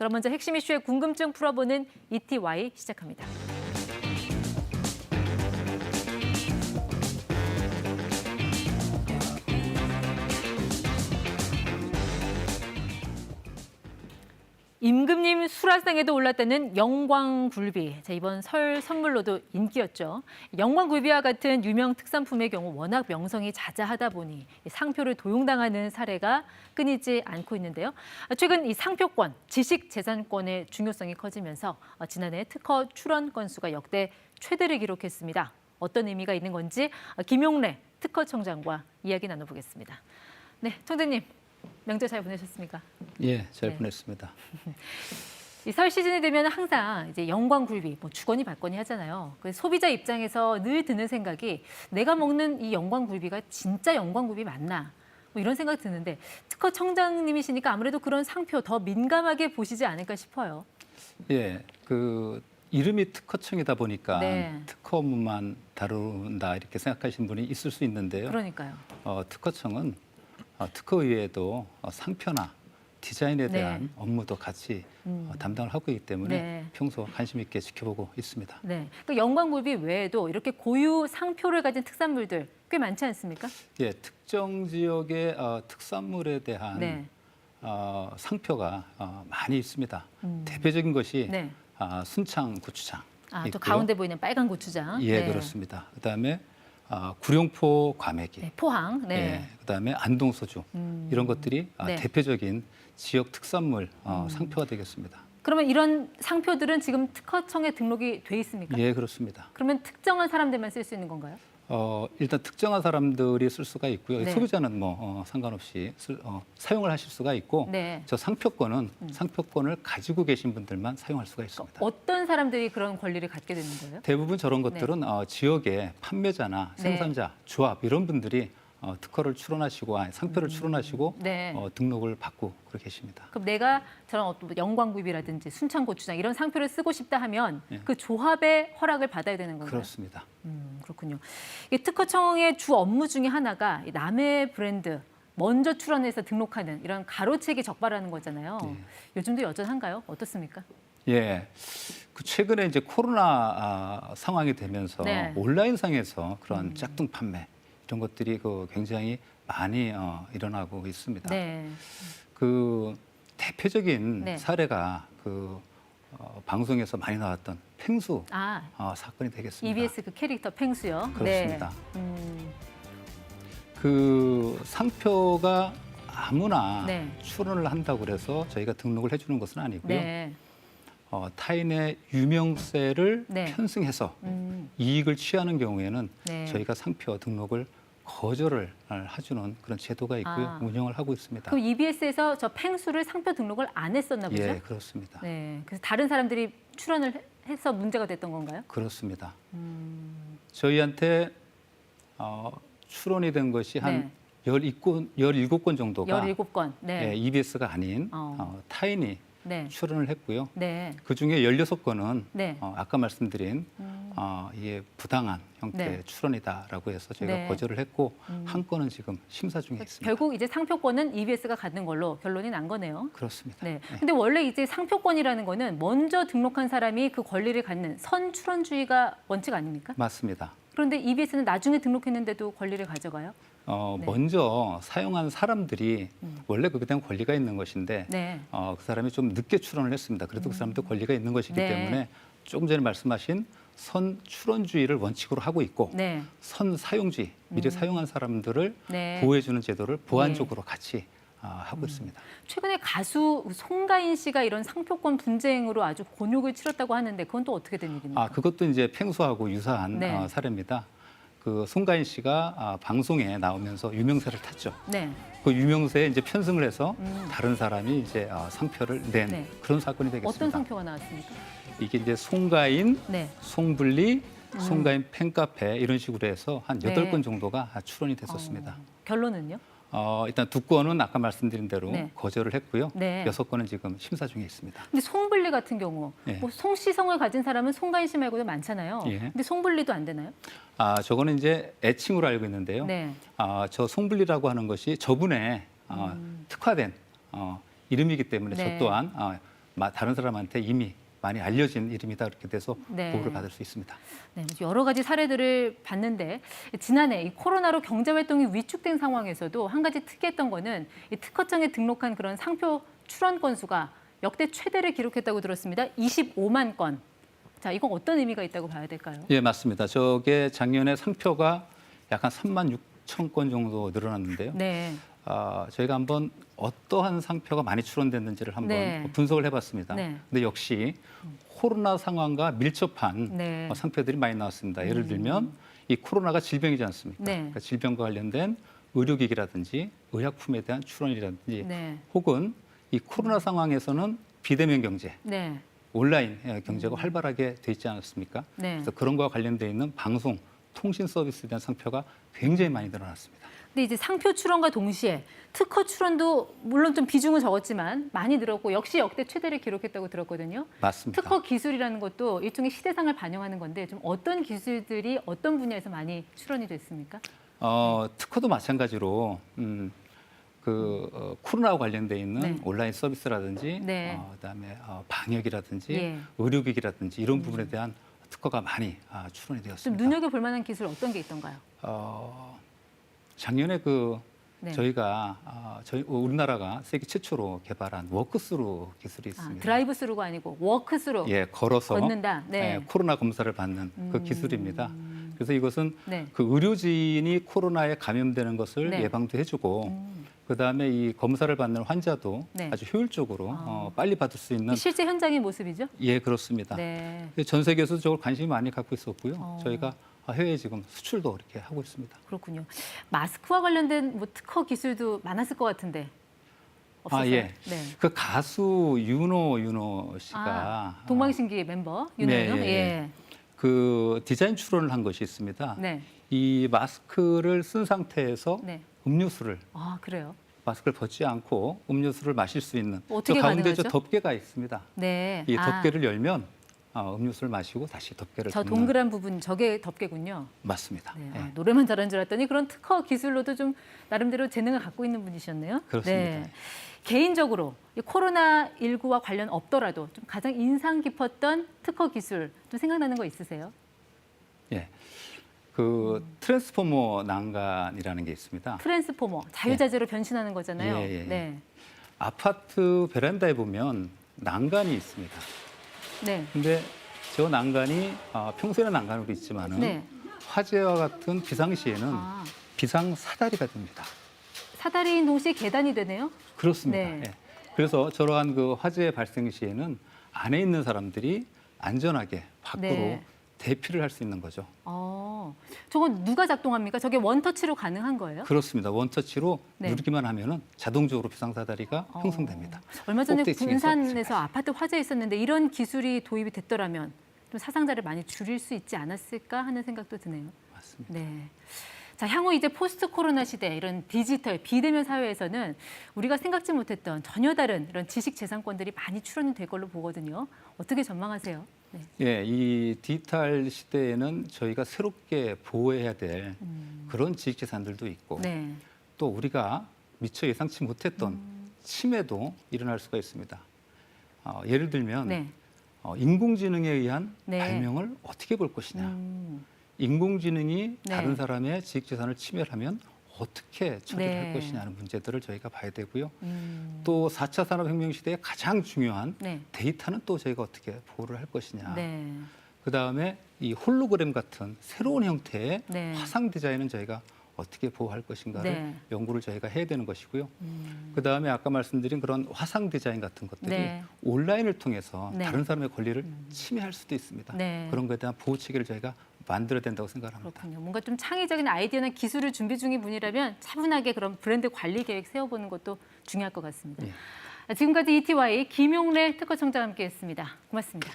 그럼 먼저 핵심 이슈의 궁금증 풀어보는 ETY 시작합니다. 임금님 수라상에도 올랐다는 영광굴비. 자, 이번 설 선물로도 인기였죠. 영광굴비와 같은 유명 특산품의 경우 워낙 명성이 자자하다 보니 상표를 도용당하는 사례가 끊이지 않고 있는데요. 최근 이 상표권, 지식재산권의 중요성이 커지면서 지난해 특허 출원 건수가 역대 최대를 기록했습니다. 어떤 의미가 있는 건지 김용래 특허청장과 이야기 나눠보겠습니다. 네, 청장님. 명절 잘 보내셨습니까? 예, 잘 보냈습니다. 이 설 시즌이 되면 항상 이제 영광굴비, 뭐 주거니 받거니 하잖아요. 그 소비자 입장에서 늘 드는 생각이 내가 먹는 이 영광굴비가 진짜 영광굴비 맞나? 뭐 이런 생각 드는데 특허청장님이시니까 아무래도 그런 상표 더 민감하게 보시지 않을까 싶어요. 예, 그 이름이 특허청이다 보니까 네. 특허만 다룬다 이렇게 생각하시는 분이 있을 수 있는데요. 그러니까요. 특허청은 특허 이외에도 상표나 디자인에 대한 네. 업무도 같이 담당을 하고 있기 때문에 네. 평소 관심 있게 지켜보고 있습니다. 네. 그 영광굴비 외에도 이렇게 고유 상표를 가진 특산물들 꽤 많지 않습니까? 예, 특정 지역의 특산물에 대한 네. 상표가 많이 있습니다. 대표적인 것이 네. 순창 고추장. 아, 또 있고요. 가운데 보이는 빨간 고추장. 예, 네. 그렇습니다. 그다음에 구룡포 과메기, 네, 포항. 네. 예, 그다음에 안동 소주 이런 것들이 네. 대표적인 지역 특산물 상표가 되겠습니다. 그러면 이런 상표들은 지금 특허청에 등록이 돼 있습니까? 예, 그렇습니다. 그러면 특정한 사람들만 쓸 수 있는 건가요? 일단 특정한 사람들이 쓸 수가 있고요. 네. 소비자는 뭐 상관없이 사용을 하실 수가 있고, 네. 저 상표권은 상표권을 가지고 계신 분들만 사용할 수가 있습니다. 어떤 사람들이 그런 권리를 갖게 되는 거예요? 대부분 저런 것들은 지역의 판매자나 네. 생산자, 조합 이런 분들이 특허를 출원하시고 상표를 출원하시고 네. 등록을 받고 그렇게 계십니다. 그럼 내가 저런 어떤 영광구입이라든지 순창고추장 이런 상표를 쓰고 싶다 하면 예. 그 조합의 허락을 받아야 되는 건가요? 그렇습니다. 그렇군요. 이 특허청의 주 업무 중에 하나가 이 남의 브랜드 먼저 출원해서 등록하는 이런 가로채기 적발하는 거잖아요. 네. 요즘도 여전한가요? 어떻습니까? 예, 그 최근에 이제 코로나 상황이 되면서 네. 온라인상에서 그런 짝퉁 판매 이런 것들이 굉장히 많이 일어나고 있습니다. 네. 그 대표적인 네. 사례가 방송에서 많이 나왔던 펭수 아, 사건이 되겠습니다. EBS 그 캐릭터 펭수요. 그렇습니다. 네. 그 상표가 아무나 네. 출원을 한다고 그래서 저희가 등록을 해주는 것은 아니고요. 네. 타인의 유명세를 네. 편승해서 음, 이익을 취하는 경우에는 네. 저희가 상표 등록을 거절을 해주는 그런 제도가 있고요. 아. 운영을 하고 있습니다. 그럼 EBS에서 저 펭수를 상표 등록을 안 했었나 보죠? 예, 그렇습니다. 네. 그래서 다른 사람들이 출원을 해서 문제가 됐던 건가요? 그렇습니다. 음, 저희한테 출원이 된 것이 한 17건 정도가 17건. 네. 예, EBS가 아닌 타인이 네. 출원을 했고요. 네. 그중에 16건은 네. 아까 말씀드린 이게 부당한 형태의 네. 출원이다라고 해서 저희가 네. 거절을 했고 한 건은 지금 심사 중에 있습니다. 결국 이제 상표권은 EBS가 갖는 걸로 결론이 난 거네요. 그렇습니다. 네. 근데 원래 이제 상표권이라는 거는 먼저 등록한 사람이 그 권리를 갖는 선출원주의가 원칙 아닙니까? 맞습니다. 그런데 EBS는 나중에 등록했는데도 권리를 가져가요? 네. 먼저 사용한 사람들이 원래 그에 대한 권리가 있는 것인데 네. 그 사람이 좀 늦게 출원을 했습니다. 그래도 그 사람도 권리가 있는 것이기 네. 때문에 조금 전에 말씀하신 선출원주의를 원칙으로 하고 있고 네. 선사용주의, 미리 사용한 사람들을 네. 보호해주는 제도를 보완적으로 같이 하고 있습니다. 최근에 가수 송가인 씨가 이런 상표권 분쟁으로 아주 곤욕을 치렀다고 하는데 그건 또 어떻게 된 일입니까? 그것도 이제 펭수하고 유사한 네. 사례입니다. 그 송가인 씨가 방송에 나오면서 유명세를 탔죠. 네. 그 유명세에 이제 편승을 해서 다른 사람이 이제 상표를 낸 네. 그런 사건이 되겠습니다. 어떤 상표가 나왔습니까? 이게 이제 송가인, 네. 송블리, 송가인 팬카페 이런 식으로 해서 한 네. 8건 정도가 출원이 됐었습니다. 결론은요? 일단 2건은 아까 말씀드린 대로 네. 거절을 했고요. 네. 6건은 지금 심사 중에 있습니다. 근데 송블리 같은 경우 예. 뭐 송시성을 가진 사람은 송가인 씨 말고도 많잖아요. 예. 근데 송블리도 안 되나요? 저거는 이제 애칭으로 알고 있는데요. 네. 저 송블리라고 하는 것이 저분의 특화된 이름이기 때문에 네. 저 또한 다른 사람한테 이미 많이 알려진 이름이다 이렇게 돼서 네. 보호를 받을 수 있습니다. 네, 여러 가지 사례들을 봤는데 지난해 이 코로나로 경제 활동이 위축된 상황에서도 한 가지 특이했던 거는 이 특허청에 등록한 그런 상표 출원 건수가 역대 최대를 기록했다고 들었습니다. 25만 건. 자, 이건 어떤 의미가 있다고 봐야 될까요? 예, 맞습니다. 저게 작년에 상표가 약 한 3만 6천 건 정도 늘어났는데요. 네. 저희가 한번 어떠한 상표가 많이 출원됐는지를 한번 네. 분석을 해봤습니다. 네. 근데 역시 코로나 상황과 밀접한 네. 상표들이 많이 나왔습니다. 예를 들면 이 코로나가 질병이지 않습니까? 네. 그러니까 질병과 관련된 의료기기라든지 의약품에 대한 출원이라든지 네. 혹은 이 코로나 상황에서는 비대면 경제, 네. 온라인 경제가 활발하게 돼 있지 않았습니까? 네. 그래서 그런 거와 관련돼 있는 방송, 통신 서비스에 대한 상표가 굉장히 많이 늘어났습니다. 근데 이제 상표 출원과 동시에 특허 출원도 물론 좀 비중은 적었지만 많이 늘었고 역시 역대 최대를 기록했다고 들었거든요. 맞습니다. 특허 기술이라는 것도 일종의 시대상을 반영하는 건데 좀 어떤 기술들이 어떤 분야에서 많이 출원이 됐습니까? 특허도 마찬가지로 코로나와 관련돼 있는 네. 온라인 서비스라든지 네. 그다음에 방역이라든지 예. 의료기기라든지 이런 부분에 대한 특허가 많이 출원이 좀 되었습니다. 눈여겨볼 만한 기술 어떤 게 있던가요? 작년에 네. 저희가 우리나라가 세계 최초로 개발한 워크스루 기술이 있습니다. 드라이브 스루가 아니고 워크 스루. 예, 걸어서 걷는다. 네. 코로나 검사를 받는 그 기술입니다. 그래서 이것은 네. 그 의료진이 코로나에 감염되는 것을 네. 예방도 해주고 그다음에 이 검사를 받는 환자도 네. 아주 효율적으로 빨리 받을 수 있는 실제 현장의 모습이죠? 예, 그렇습니다. 네. 전 세계에서 저걸 관심이 많이 갖고 있었고요. 어. 저희가 해외에 지금 수출도 이렇게 하고 있습니다. 그렇군요. 마스크와 관련된 뭐 특허 기술도 많았을 것 같은데 없었어요? 예. 네. 그 가수 윤호 씨가 동방신기 멤버 윤호요? 네, 예, 예. 그 디자인 출원을 한 것이 있습니다. 네. 이 마스크를 쓴 상태에서 네. 음료수를 아, 그래요? 마스크를 벗지 않고 음료수를 마실 수 있는 어떻게 저 가운데 저 가능하죠? 덮개가 있습니다. 네. 이 덮개를 열면 음료수를 마시고 다시 덮개를 저 덮는 동그란 부분 저게 덮개군요. 맞습니다. 네. 예. 노래만 잘하는 줄 알았더니 그런 특허 기술로도 좀 나름대로 재능을 갖고 있는 분이셨네요. 그렇습니다. 개인적으로 이 코로나19와 관련 없더라도 좀 가장 인상 깊었던 특허 기술 좀 생각나는 거 있으세요? 예. 그 트랜스포머 난간이라는 게 있습니다. 트랜스포머, 자유자재로 변신하는 거잖아요. 예, 예, 예. 네. 아파트 베란다에 보면 난간이 있습니다. 네. 근데 저 난간이 평소에는 난간으로 있지만은 네. 화재와 같은 비상시에는 아, 비상 사다리가 됩니다. 사다리인 동시에 계단이 되네요. 그렇습니다. 네. 예. 그래서 저러한 그 화재 발생 시에는 안에 있는 사람들이 안전하게 밖으로 네. 대피를 할 수 있는 거죠. 저건 누가 작동합니까? 저게 원터치로 가능한 거예요? 그렇습니다. 원터치로 네. 누르기만 하면은 자동적으로 비상사다리가 형성됩니다. 얼마 전에 꼭대층에서 군산에서 아파트 화재 있었는데 이런 기술이 도입이 됐더라면 좀 사상자를 많이 줄일 수 있지 않았을까 하는 생각도 드네요. 맞습니다. 네. 자, 향후 이제 포스트 코로나 시대 이런 디지털 비대면 사회에서는 우리가 생각지 못했던 전혀 다른 이런 지식 재산권들이 많이 출원이 될 걸로 보거든요. 어떻게 전망하세요? 네. 예, 이 디지털 시대에는 저희가 새롭게 보호해야 될 그런 지식재산들도 있고 네. 또 우리가 미처 예상치 못했던 침해도 일어날 수가 있습니다. 예를 들면 네. 인공지능에 의한 네. 발명을 어떻게 볼 것이냐. 음, 인공지능이 네. 다른 사람의 지식재산을 침해하면 어떻게 처리를 네. 할 것이냐 하는 문제들을 저희가 봐야 되고요. 음, 또 4차 산업혁명 시대에 가장 중요한 네. 데이터는 또 저희가 어떻게 보호를 할 것이냐. 네. 그다음에 이 홀로그램 같은 새로운 형태의 네. 화상 디자인은 저희가 어떻게 보호할 것인가를 네. 연구를 저희가 해야 되는 것이고요. 그다음에 아까 말씀드린 그런 화상 디자인 같은 것들이 네. 온라인을 통해서 네. 다른 사람의 권리를 침해할 수도 있습니다. 네. 그런 것에 대한 보호 체계를 저희가 만들어야 된다고 생각합니다. 그렇군요. 뭔가 좀 창의적인 아이디어나 기술을 준비 중인 분이라면 차분하게 그런 브랜드 관리 계획 세워보는 것도 중요할 것 같습니다. 예. 지금까지 ETY 김용래 특허청장과 함께했습니다. 고맙습니다.